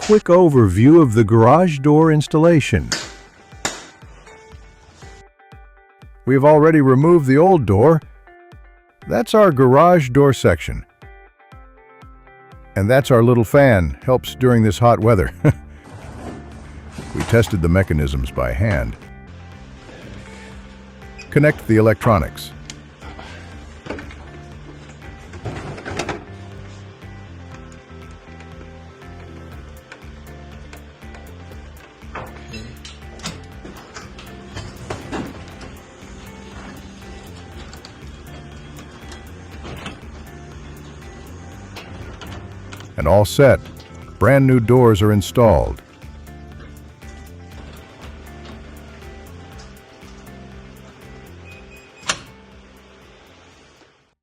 quick overview of the garage door installation. We have already removed the old door. That's our garage door section. And that's our little fan, helps during this hot weather. We tested the mechanisms by hand. Connect the electronics. And all set. Brand new doors are installed.